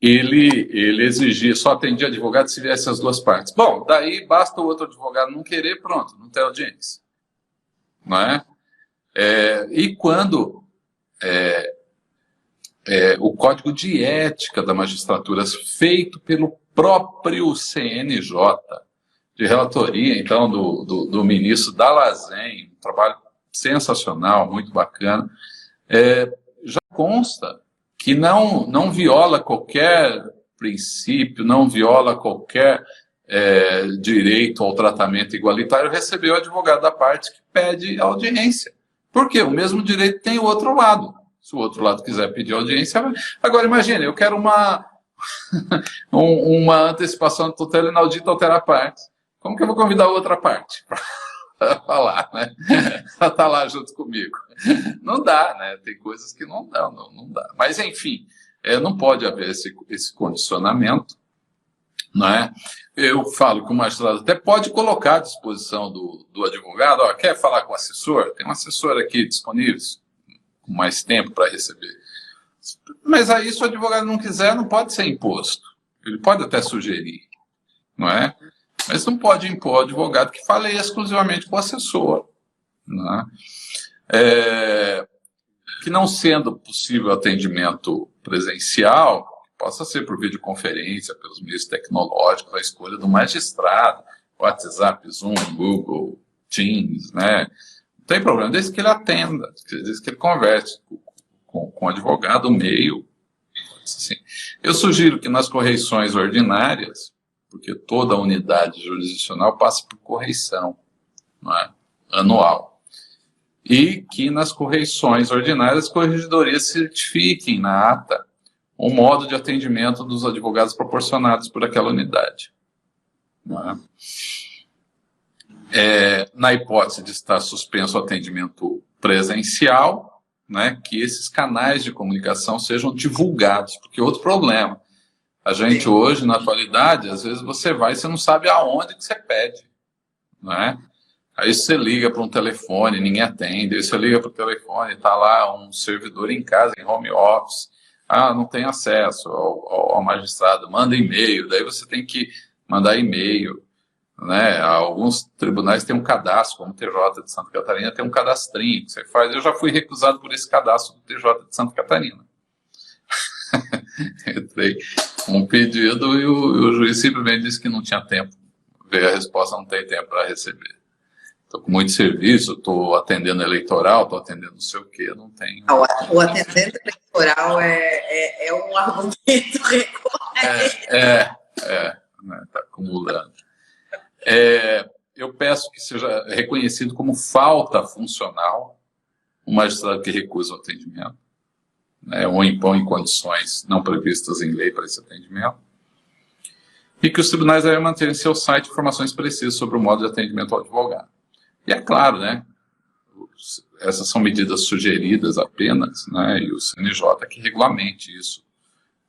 Ele exigia, só atendia advogado se viesse as duas partes. Bom, daí basta o outro advogado não querer, pronto, não tem audiência. Não é? E quando o Código de Ética da Magistratura, feito pelo próprio CNJ, de relatoria, então, do ministro Dallazen, um trabalho sensacional, muito bacana, já consta que não viola qualquer princípio, não viola qualquer direito ao tratamento igualitário receber o advogado da parte que pede audiência. Por quê? O mesmo direito tem o outro lado. Se o outro lado quiser pedir audiência, vai. Agora, imagine, eu quero uma antecipação de tutela inaudita altera a parte. Como que eu vou convidar a outra parte para falar, né? Ela está lá junto comigo. Não dá, né? Tem coisas que não dá, não dá. Mas, enfim, não pode haver esse condicionamento, não é? Eu falo que o magistrado até pode colocar à disposição do advogado, ó, quer falar com o assessor? Tem um assessor aqui disponível, com mais tempo para receber. Mas aí, se o advogado não quiser, não pode ser imposto. Ele pode até sugerir, não é? Mas não pode impor ao advogado que fale exclusivamente com o assessor, não é? Que não sendo possível atendimento presencial, possa ser por videoconferência, pelos meios tecnológicos, a escolha do magistrado, WhatsApp, Zoom, Google, Teams, né? Não tem problema, desde que ele atenda, desde que ele converse com o advogado, o meio. Assim. Eu sugiro que nas correições ordinárias, porque toda unidade jurisdicional passa por correição, não é? Anual, e que nas correições ordinárias, as corregedorias certifiquem na ata o modo de atendimento dos advogados proporcionados por aquela unidade. Não é? Na hipótese de estar suspenso o atendimento presencial, né, que esses canais de comunicação sejam divulgados, porque outro problema, a gente hoje, na atualidade, às vezes você vai e você não sabe aonde que você pede, não é? Aí você liga para um telefone, ninguém atende, aí você liga para o telefone, está lá um servidor em casa, em home office, não tem acesso ao magistrado, manda e-mail, daí você tem que mandar e-mail, né? Alguns tribunais têm um cadastro, como o TJ de Santa Catarina tem um cadastrinho que você faz. Eu já fui recusado por esse cadastro do TJ de Santa Catarina. Entrei com um pedido e o juiz simplesmente disse que não tinha tempo. Veio a resposta, não tem tempo para receber. Estou com muito serviço, estou atendendo eleitoral, estou atendendo não sei o quê, não tenho. O atendente eleitoral é um argumento recorrente. Está acumulando. Eu peço que seja reconhecido como falta funcional o magistrado que recusa o atendimento, né, ou impõe condições não previstas em lei para esse atendimento, e que os tribunais devem manter em seu site informações precisas sobre o modo de atendimento ao advogado. E é claro, né, essas são medidas sugeridas apenas, né, e o CNJ que regulamente isso.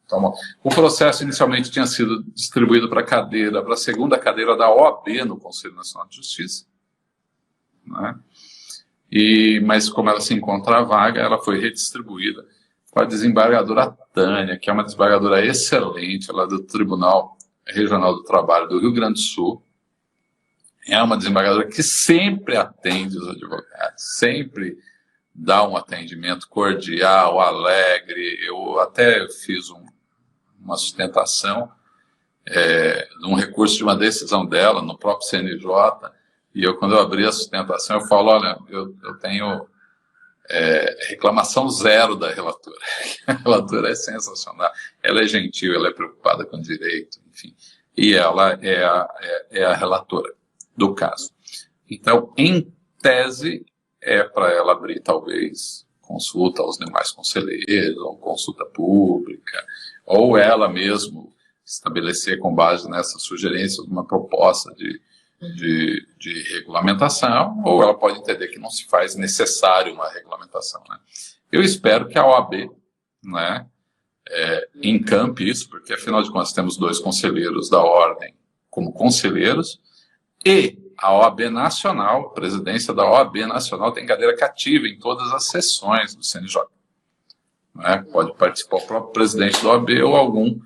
Então, o processo inicialmente tinha sido distribuído para a segunda cadeira da OAB no Conselho Nacional de Justiça, né? Mas como ela se encontra vaga, ela foi redistribuída com a desembargadora Tânia, que é uma desembargadora excelente, ela é do Tribunal Regional do Trabalho do Rio Grande do Sul. É uma desembargadora que sempre atende os advogados, sempre dá um atendimento cordial, alegre. Eu até fiz uma sustentação de um recurso de uma decisão dela no próprio CNJ, e quando eu abri a sustentação, eu falo, olha, eu tenho reclamação zero da relatora. A relatora é sensacional, ela é gentil, ela é preocupada com o direito, enfim, e ela é a relatora do caso. Então, em tese, para ela abrir, talvez, consulta aos demais conselheiros, ou consulta pública, ou ela mesmo estabelecer, com base nessa sugerência, uma proposta de regulamentação, ou ela pode entender que não se faz necessário uma regulamentação, né? Eu espero que a OAB, né, encampe isso, porque, afinal de contas, temos 2 conselheiros da ordem como conselheiros, e a OAB Nacional, a presidência da OAB Nacional tem cadeira cativa em todas as sessões do CNJ. Né? Pode participar o próprio presidente da OAB ou algum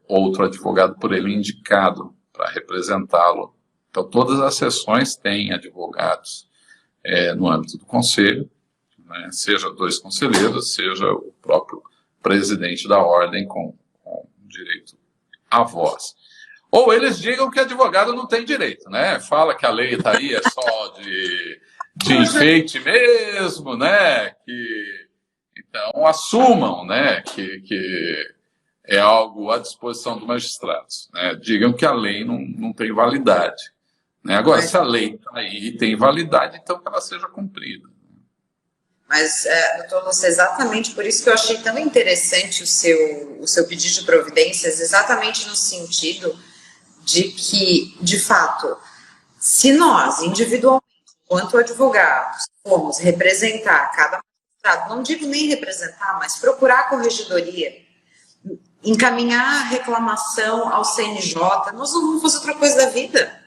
outro advogado por ele indicado para representá-lo. Então, todas as sessões têm advogados no âmbito do conselho, né? Seja 2 conselheiros, seja o próprio presidente da ordem com direito à voz. Ou eles digam que advogado não tem direito, né? Fala que a lei está aí, é só de enfeite mesmo, né? Então, assumam, né, que é algo à disposição dos magistrados, né? Digam que a lei não tem validade, né? Agora, se a lei está aí e tem validade, então que ela seja cumprida. Mas, doutor Lúcio, exatamente por isso que eu achei tão interessante o seu pedido de providências, exatamente no sentido de que, de fato, se nós, individualmente, enquanto advogados, formos representar cada magistrado, não digo nem representar, mas procurar a corregedoria, encaminhar a reclamação ao CNJ, nós não vamos fazer outra coisa da vida.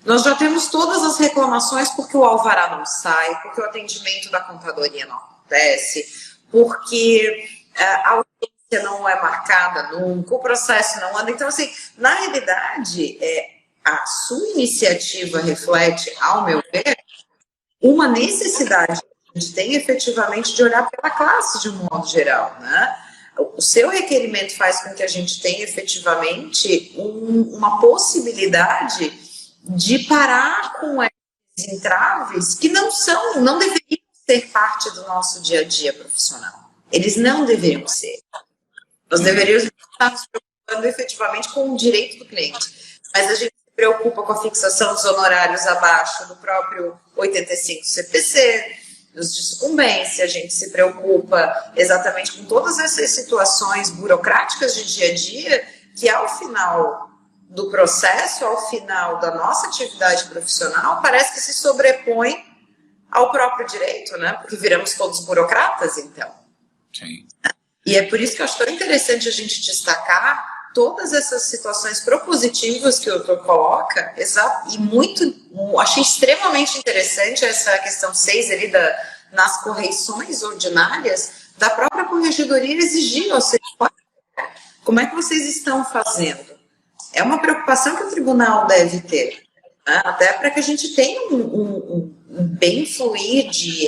Nós já temos todas as reclamações porque o alvará não sai, porque o atendimento da contadoria não acontece, porque a audiência não é marcada nunca, o processo não anda. Então, assim, na realidade, a sua iniciativa reflete, ao meu ver, uma necessidade que a gente tem efetivamente de olhar pela classe de um modo geral, né? O seu requerimento faz com que a gente tenha efetivamente uma possibilidade de parar com esses entraves que não deveriam ser parte do nosso dia a dia profissional. Eles não deveriam ser. Nós deveríamos estar nos preocupando efetivamente com o direito do cliente, mas a gente se preocupa com a fixação dos honorários abaixo do próprio 85 CPC, dos de sucumbência, a gente se preocupa exatamente com todas essas situações burocráticas de dia a dia que, ao final do processo, ao final da nossa atividade profissional, parece que se sobrepõe ao próprio direito, né? Porque viramos todos burocratas, então. Sim. E é por isso que eu acho tão interessante a gente destacar todas essas situações propositivas que o doutor coloca, e achei extremamente interessante essa questão 6 ali nas correições ordinárias, da própria corregedoria exigir, ou seja, como é que vocês estão fazendo? É uma preocupação que o tribunal deve ter, né? Até para que a gente tenha um bem fluir de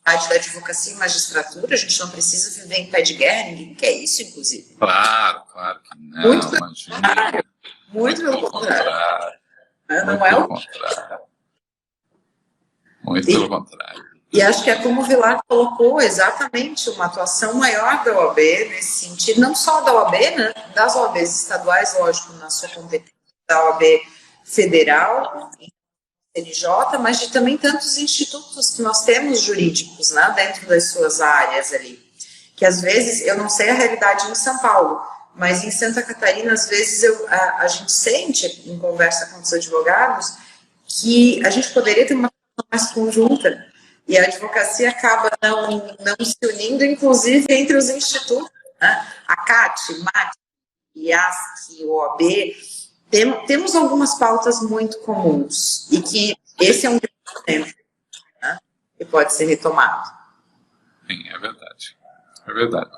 atividade da advocacia e magistratura. A gente não precisa viver em pé de guerra, ninguém quer isso, inclusive. Claro que não. Muito pelo contrário. Muito pelo contrário. Não é o contrário. Muito pelo contrário. E acho que é como o Vilar colocou, exatamente, uma atuação maior da OAB nesse sentido, não só da OAB, né, das OABs estaduais, lógico, na sua competência, da OAB federal, CNJ, mas de também tantos institutos que nós temos jurídicos, né, dentro das suas áreas ali, que às vezes, eu não sei a realidade em São Paulo, mas em Santa Catarina, às vezes, a gente sente, em conversa com os advogados, que a gente poderia ter uma atuação mais conjunta, e a advocacia acaba não se unindo, inclusive, entre os institutos, né? A CAT, MAT, IASC, OAB, temos algumas pautas muito comuns, e que esse é um exemplo, né, que pode ser retomado. Sim, é verdade. É verdade.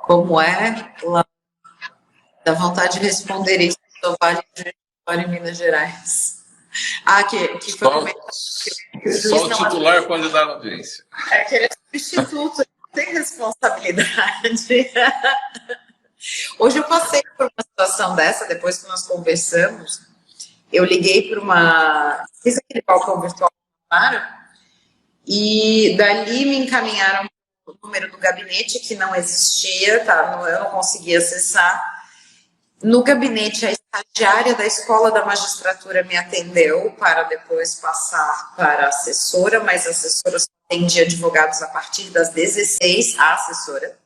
Como dá vontade de responder isso, só vale em Minas Gerais. Que foi só o titular pode dar audiência. Aquele instituto tem responsabilidade. Hoje eu passei por uma situação dessa, depois que nós conversamos, eu liguei para fiz aquele balcão virtual, e dali me encaminharam o número do gabinete, que não existia, tá? Eu não conseguia acessar. No gabinete, a estagiária da Escola da Magistratura me atendeu para depois passar para a assessora, mas a assessora só atendia advogados a partir das 16, a assessora,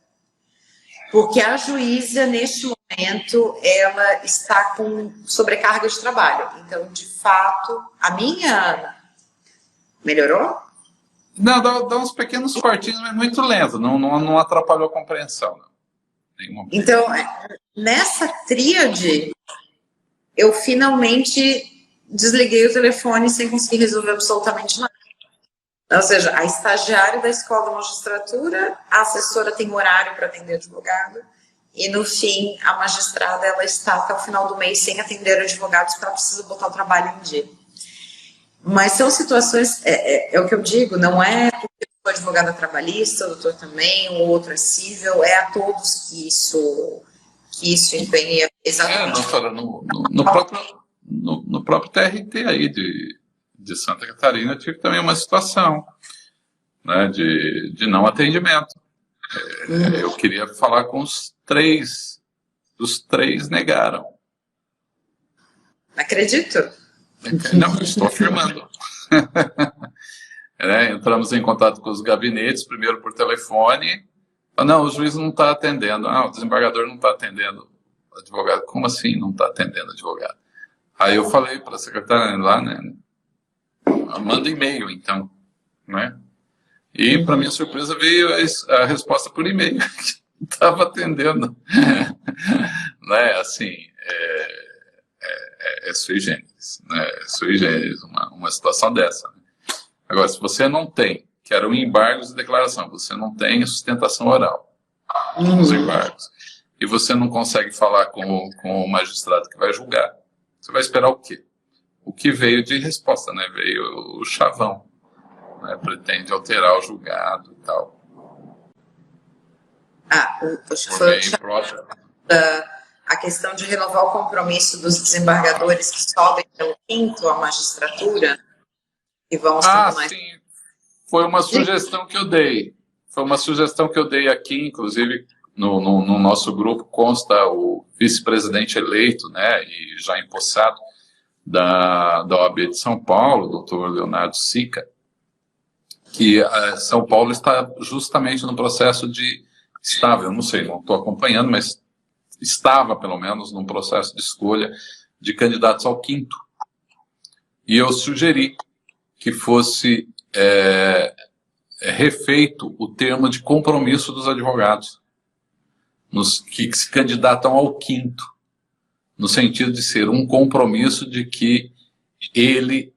porque a juíza, neste momento, ela está com sobrecarga de trabalho. Então, de fato, a minha Ana melhorou? Não, dá uns pequenos cortinhos, mas muito lento, não atrapalhou a compreensão, não. Então, nessa tríade, eu finalmente desliguei o telefone sem conseguir resolver absolutamente nada. Ou seja, a estagiária da Escola da Magistratura, a assessora tem horário para atender advogado, e no fim, a magistrada, ela está até o final do mês sem atender advogados, porque ela precisa botar o trabalho em dia. Mas são situações, é o que eu digo, não é porque eu sou advogada trabalhista, o doutor também, o outro é cível, é a todos que isso empenha exatamente. No próprio TRT aí de Santa Catarina, tive também uma situação, né, de não atendimento. Eu queria falar com os 3 negaram. Acredito. Não, estou afirmando. né? Entramos em contato com os gabinetes, primeiro por telefone. Não, o juiz não está atendendo. O desembargador não está atendendo o advogado. Como assim não está atendendo o advogado? Aí eu falei para a secretária lá, né? Manda e-mail, então, né? E, para minha surpresa, veio a resposta por e-mail. Não estava atendendo. Né? Assim, é sui generis, né? É sui generis uma situação dessa. Né? Agora, se você não tem, que eram embargos de declaração, você não tem sustentação oral nos embargos, e você não consegue falar com o magistrado que vai julgar, você vai esperar o quê? O que veio de resposta, né? Veio o chavão, né? Pretende alterar o julgado e tal. A questão de renovar o compromisso dos desembargadores que sobem pelo quinto à magistratura e vão aos tribunais. Sim. Foi uma sugestão que eu dei. Foi uma sugestão que eu dei aqui, inclusive no nosso grupo consta o vice-presidente eleito, né, e já empossado da OAB de São Paulo, doutor Leonardo Sica, que São Paulo está justamente no processo de eu não sei, não estou acompanhando, mas estava, pelo menos, num processo de escolha de candidatos ao quinto. E eu sugeri que fosse refeito o termo de compromisso dos advogados, que se candidatam ao quinto, no sentido de ser um compromisso de que ele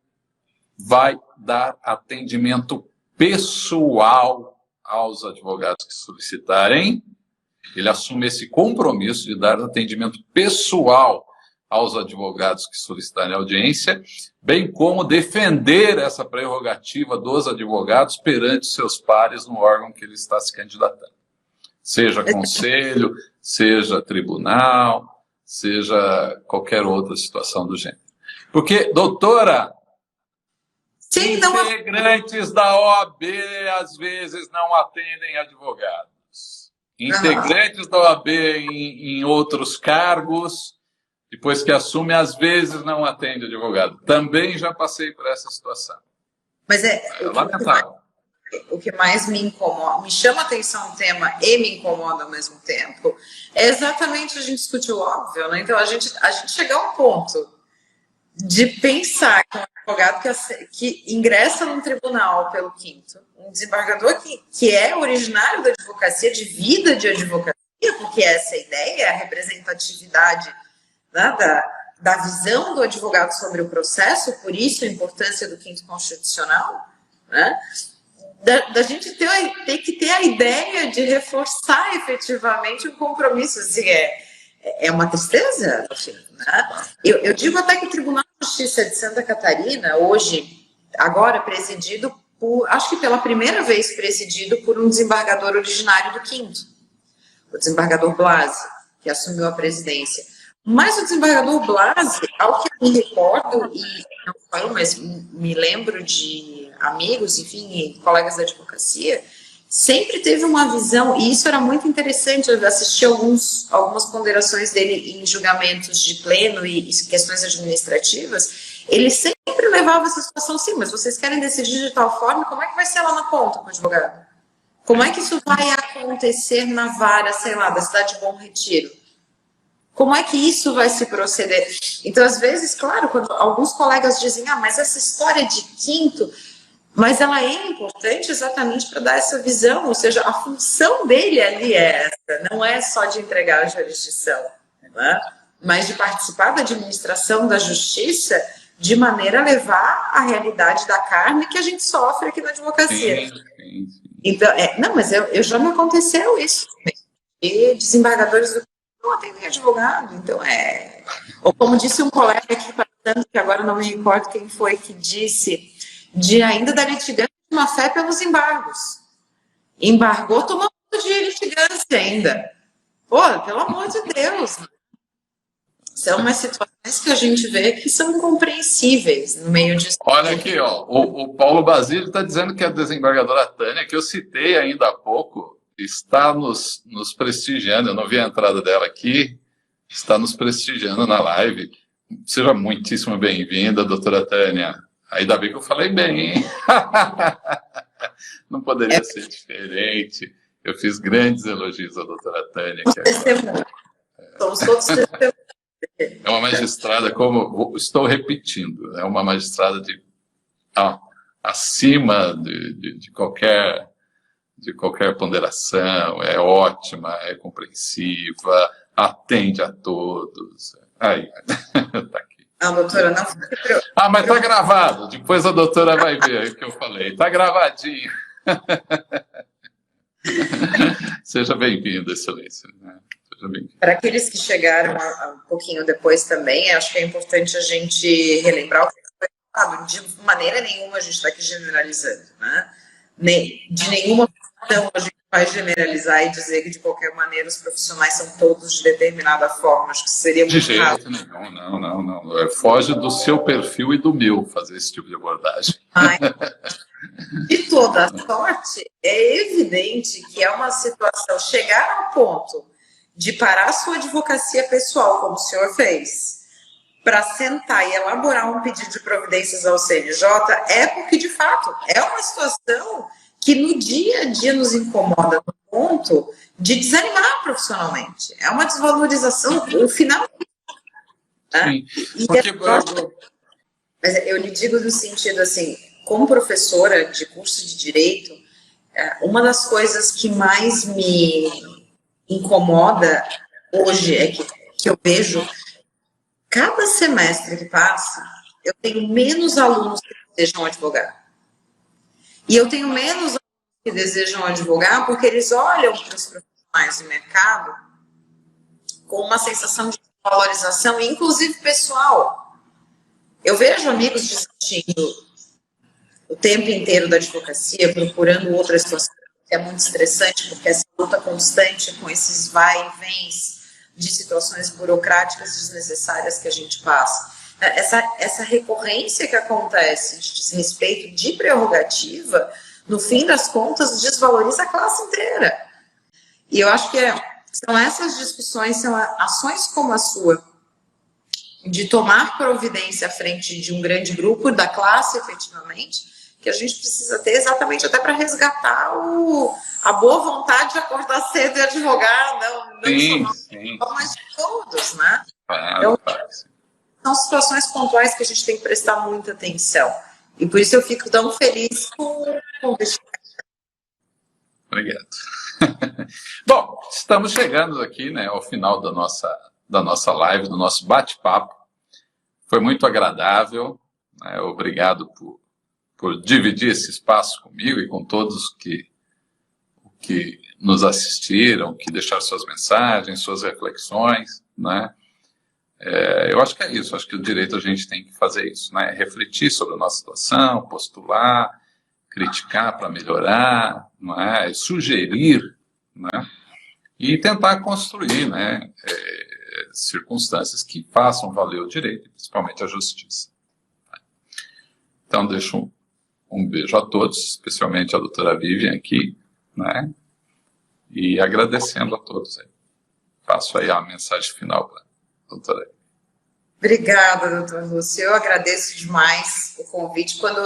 vai dar atendimento pessoal aos advogados que solicitarem, ele assume esse compromisso de dar atendimento pessoal aos advogados que solicitarem audiência, bem como defender essa prerrogativa dos advogados perante seus pares no órgão que ele está se candidatando. Seja conselho, seja tribunal, seja qualquer outra situação do gênero. Porque, doutora, integrantes da OAB às vezes não atendem advogados. Integrantes da OAB em outros cargos, depois que assume, às vezes não atende advogado. Também já passei por essa situação. Mas lamentável. O que mais me incomoda, me chama a atenção o tema e me incomoda ao mesmo tempo, é exatamente a gente discutir o óbvio, né? Então, a gente chegar a um ponto de pensar que um advogado que ingressa num tribunal pelo quinto, um desembargador que é originário da advocacia, de vida de advocacia, porque essa é a ideia, a representatividade, né, da visão do advogado sobre o processo, por isso a importância do quinto constitucional, né? Da gente ter que ter a ideia de reforçar efetivamente o compromisso. Assim, é uma tristeza, né? Eu digo até que o Tribunal de Justiça de Santa Catarina, hoje, agora presidido por, acho que pela primeira vez presidido por um desembargador originário do quinto, o desembargador Blasi, que assumiu a presidência. Mas o desembargador Blasi, ao que eu me recordo, e não falo, mas me lembro de amigos, enfim, colegas da advocacia, sempre teve uma visão, e isso era muito interessante, eu assisti algumas ponderações dele em julgamentos de pleno e questões administrativas, ele sempre levava essa situação, sim, mas vocês querem decidir de tal forma, como é que vai ser lá na ponta com o advogado? Como é que isso vai acontecer na vara, sei lá, da cidade de Bom Retiro? Como é que isso vai se proceder? Então, às vezes, claro, quando alguns colegas dizem, mas essa história de quinto, mas ela é importante exatamente para dar essa visão, ou seja, a função dele ali é essa, não é só de entregar a jurisdição, né? Mas de participar da administração da justiça de maneira a levar a realidade da carne que a gente sofre aqui na advocacia. Sim. Então, não, mas já me aconteceu isso. E desembargadores do não atendem advogado, então ou como disse um colega aqui, que agora não me recordo quem foi que disse, ainda da litigância de má fé pelos embargos. Embargou tomando de litigância ainda. Pô, pelo amor de Deus. São umas situações que a gente vê que são incompreensíveis no meio disso. Olha aqui, ó, o Paulo Basílio está dizendo que a desembargadora Tânia, que eu citei ainda há pouco, está nos prestigiando. Eu não vi a entrada dela aqui, está nos prestigiando na live. Seja muitíssimo bem-vinda, doutora Tânia. Ainda bem que eu falei bem, hein? Não poderia ser diferente. Eu fiz grandes elogios à doutora Tânia. Somos todos testemunhas. É uma magistrada, como estou repetindo, é uma magistrada acima de qualquer ponderação, é ótima, é compreensiva, atende a todos. Aí, tá aqui. Não, doutora, não. Mas tá gravado, depois a doutora vai ver o que eu falei. Tá gravadinho. Seja bem-vinda, excelência. Seja bem-vinda. Para aqueles que chegaram um pouquinho depois também, acho que é importante a gente relembrar o que foi falado. De maneira nenhuma a gente está aqui generalizando, né? De nenhuma forma a gente vai generalizar e dizer que de qualquer maneira os profissionais são todos de determinada forma. Acho que seria muito de jeito nenhum, não. Foge do seu perfil e do meu fazer esse tipo de abordagem. De toda sorte, é evidente que é uma situação, chegar ao ponto de parar sua advocacia pessoal, como o senhor fez, para sentar e elaborar um pedido de providências ao CNJ, é porque, de fato, é uma situação que no dia a dia nos incomoda no ponto de desanimar profissionalmente. É uma desvalorização, o final. Né? Sim, porque... Mas eu lhe digo no sentido assim, como professora de curso de Direito, uma das coisas que mais me incomoda hoje é que eu vejo, cada semestre que passa, eu tenho menos alunos que desejam advogar. E eu tenho menos alunos que desejam advogar porque eles olham para os profissionais do mercado com uma sensação de valorização, inclusive pessoal. Eu vejo amigos desistindo o tempo inteiro da advocacia, procurando outra situação, que é muito estressante, porque essa luta constante com esses vai e vens de situações burocráticas desnecessárias que a gente passa. Essa recorrência que acontece de desrespeito de prerrogativa, no fim das contas, desvaloriza a classe inteira. E eu acho que são essas discussões, são ações como a sua, de tomar providência à frente de um grande grupo da classe, efetivamente, que a gente precisa ter exatamente até para resgatar a boa vontade de acordar cedo e advogar, não mas todos, né? Então, são situações pontuais que a gente tem que prestar muita atenção. E por isso eu fico tão feliz com o Obrigado. Bom, estamos chegando aqui, né, ao final da nossa live, do nosso bate-papo. Foi muito agradável, né? Obrigado por dividir esse espaço comigo e com todos que nos assistiram, que deixaram suas mensagens, suas reflexões, né? Eu acho que é isso, acho que o direito a gente tem que fazer isso, né? Refletir sobre a nossa situação, postular, criticar para melhorar, não é? Sugerir, né? E tentar construir, né, circunstâncias que façam valer o direito, principalmente a justiça. Então, deixo um beijo a todos, especialmente a doutora Vivian aqui, né? E agradecendo a todos aí. Passo aí a mensagem final para a doutora. Obrigada, doutor Lúcio. Eu agradeço demais o convite. Quando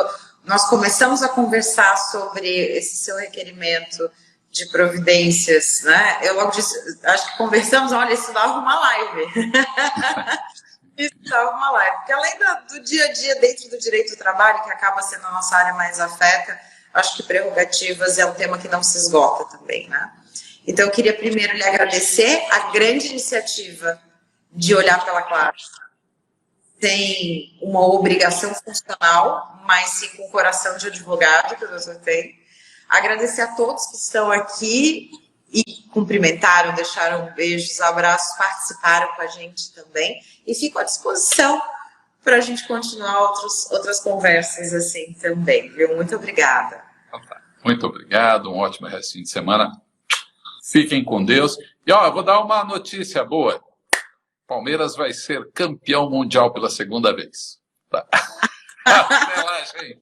nós começamos a conversar sobre esse seu requerimento de providências, né? Eu logo disse, acho que conversamos, olha, isso dava uma live. Isso dava uma live. Porque além do dia a dia dentro do direito do trabalho, que acaba sendo a nossa área mais afeta, acho que prerrogativas é um tema que não se esgota também, né? Então, eu queria primeiro lhe agradecer a grande iniciativa de olhar pela classe. Tem uma obrigação funcional, mas sim com o coração de advogado que o doutor tem. Agradecer a todos que estão aqui e cumprimentaram, deixaram beijos, abraços, participaram com a gente também. E fico à disposição para a gente continuar outras conversas assim também, viu? Muito obrigada. Muito obrigado, um ótimo restinho de semana. Fiquem com Deus. E, eu vou dar uma notícia boa. Palmeiras vai ser campeão mundial pela segunda vez. Tá. Até lá, gente.